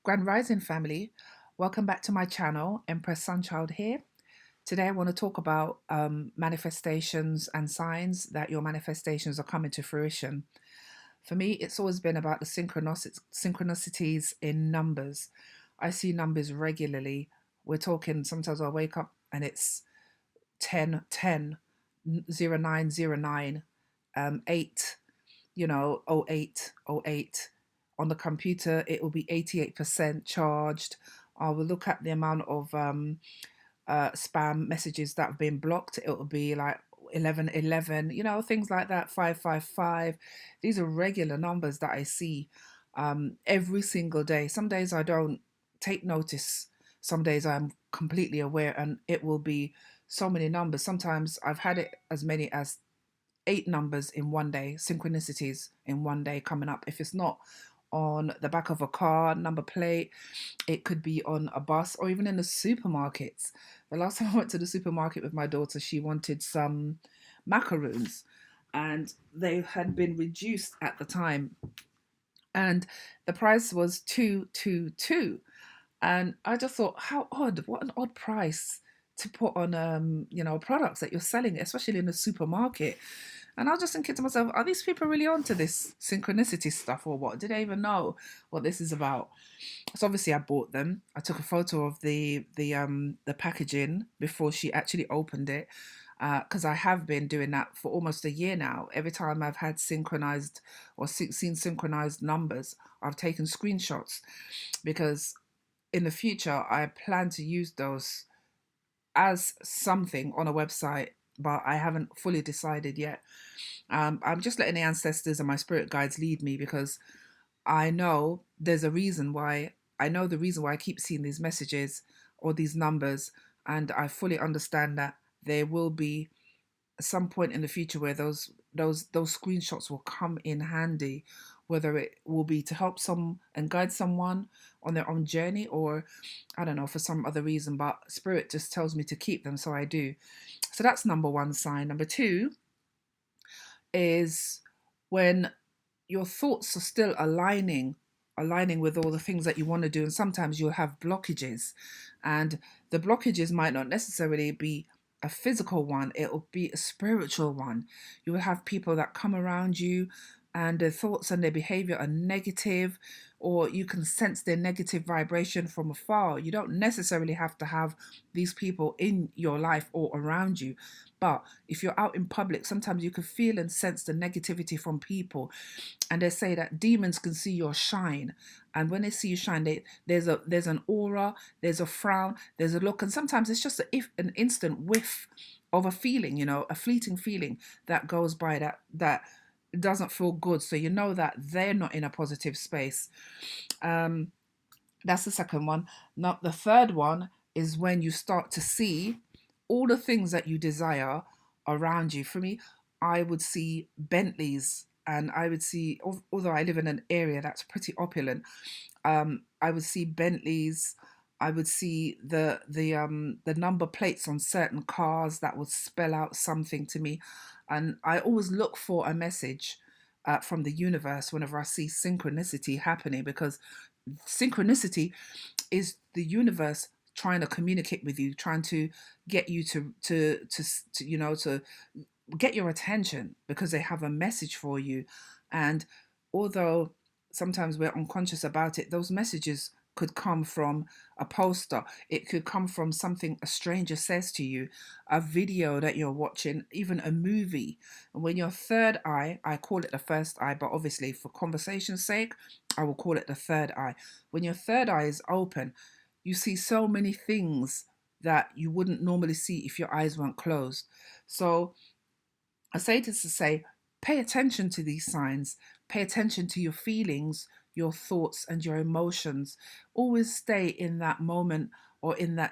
Grand Rising family, welcome back to my channel, Empress Sunchild here. Today I want to talk about manifestations and signs that your manifestations are coming to fruition. For me, it's always been about the synchronicities in numbers. I see numbers regularly. We're talking, sometimes I wake up and it's 10, 10, 0909, 8, oh 08, oh 08. On the computer, it will be 88% charged. I will look at the amount of spam messages that have been blocked. It will be like 1111, things like that, 555. These are regular numbers that I see every single day. Some days I don't take notice. Some days I'm completely aware, and it will be so many numbers. Sometimes I've had it as many as 8 numbers in one day, synchronicities in one day coming up. If it's not on the back of a car number plate, it could be on a bus or even in the supermarkets. The last time I went to the supermarket with my daughter, she wanted some macaroons and they had been reduced at the time, and the price was 222. And I just thought, how odd, what an odd price to put on products that you're selling, especially in the supermarket. And I was just thinking to myself, are these people really onto this synchronicity stuff or what? Did they even know what this is about? So obviously I bought them. I took a photo of the packaging before she actually opened it, because I have been doing that for almost a year now. Every time I've had synchronized or seen synchronized numbers, I've taken screenshots, because in the future I plan to use those as something on a website, but I haven't fully decided yet. I'm just letting the ancestors and my spirit guides lead me, because I know there's a reason why. I know the reason why I keep seeing these messages or these numbers, and I fully understand that there will be some point in the future where those screenshots will come in handy, whether it will be to help some and guide someone on their own journey, or I don't know, for some other reason, but spirit just tells me to keep them, so I do. So that's number one sign. Number two is when your thoughts are still aligning with all the things that you want to do, and sometimes you'll have blockages, and the blockages might not necessarily be a physical one, it'll be a spiritual one. You will have people that come around you and their thoughts and their behavior are negative, or you can sense their negative vibration from afar. You don't necessarily have to have these people in your life or around you, but if you're out in public, sometimes you can feel and sense the negativity from people. And they say that demons can see your shine, and when they see you shine, there's an aura, there's a frown, there's a look, and sometimes it's just an instant whiff of a feeling, a fleeting feeling that goes by, that doesn't feel good, so you know that they're not in a positive space. That's the second one. Now the third one is when you start to see all the things that you desire around you. For me, I would see Bentleys, and I would see, although I live in an area that's pretty opulent, I would see Bentleys. I would see the number plates on certain cars that would spell out something to me, and I always look for a message from the universe whenever I see synchronicity happening, because synchronicity is the universe trying to communicate with you, trying to get you to get your attention, because they have a message for you. And although sometimes we're unconscious about it, those messages could come from a poster, it could come from something a stranger says to you, a video that you're watching, even a movie. And when your third eye, I call it the first eye, but obviously for conversation's sake I will call it the third eye. When your third eye is open, you see so many things that you wouldn't normally see if your eyes weren't closed. So I say this to say, pay attention to these signs, pay attention to your feelings, your thoughts, and your emotions. Always stay in that moment, or in that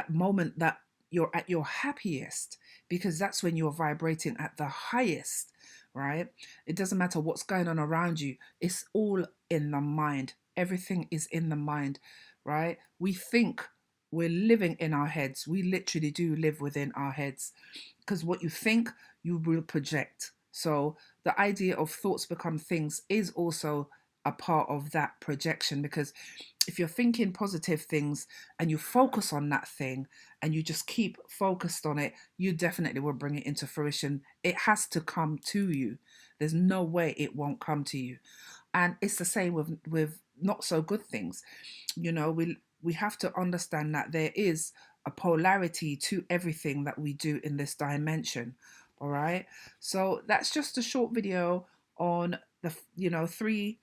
moment that you're at your happiest, because that's when you're vibrating at the highest, right? It doesn't matter what's going on around you, it's all in the mind. Everything is in the mind, right? We think we're living in our heads. We literally do live within our heads, because what you think, you will project. So the idea of thoughts become things is also a part of that projection, because if you're thinking positive things and you focus on that thing and you just keep focused on it, you definitely will bring it into fruition. It has to come to you. There's no way it won't come to you. And it's the same with not so good things. You know, we have to understand that there is a polarity to everything that we do in this dimension. All right. So that's just a short video on the, you know, three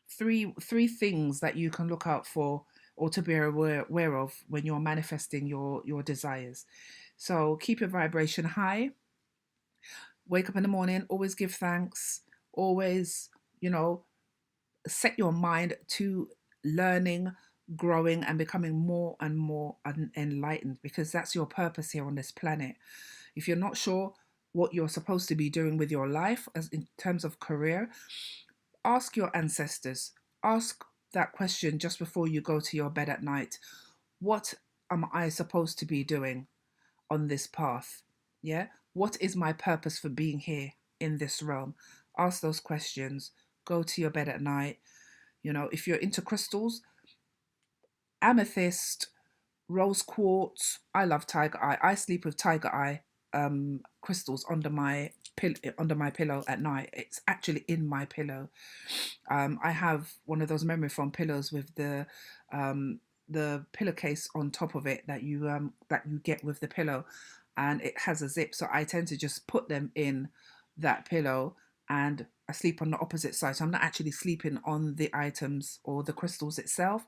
things that you can look out for or to be aware of when you're manifesting your desires. So keep your vibration high. Wake up in the morning, always give thanks, always, you know, set your mind to learning, growing, and becoming more and more enlightened, because that's your purpose here on this planet. If you're not sure what you're supposed to be doing with your life as in terms of career, ask your ancestors. Ask that question just before you go to your bed at night. What am I supposed to be doing on this path? Yeah? What is my purpose for being here in this realm? Ask those questions. Go to your bed at night. You know, if you're into crystals, amethyst, rose quartz. I love tiger eye. I sleep with tiger eye crystals under my pillow at night. It's actually in my pillow. I have one of those memory foam pillows with the pillowcase on top of it that you get with the pillow, and it has a zip. So I tend to just put them in that pillow, and I sleep on the opposite side. So I'm not actually sleeping on the items or the crystals itself,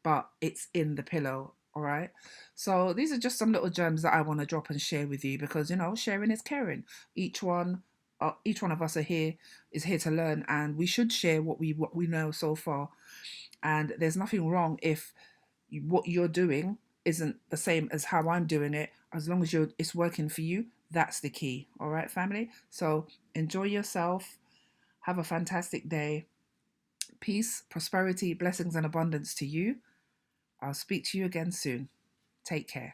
but it's in the pillow. All right. So these are just some little gems that I want to drop and share with you, because you know, sharing is caring. Each one of us is here to learn, and we should share what we know so far. And there's nothing wrong if what you're doing isn't the same as how I'm doing it. As long as it's working for you, that's the key. All right, family. So enjoy yourself. Have a fantastic day. Peace, prosperity, blessings, and abundance to you. I'll speak to you again soon. Take care.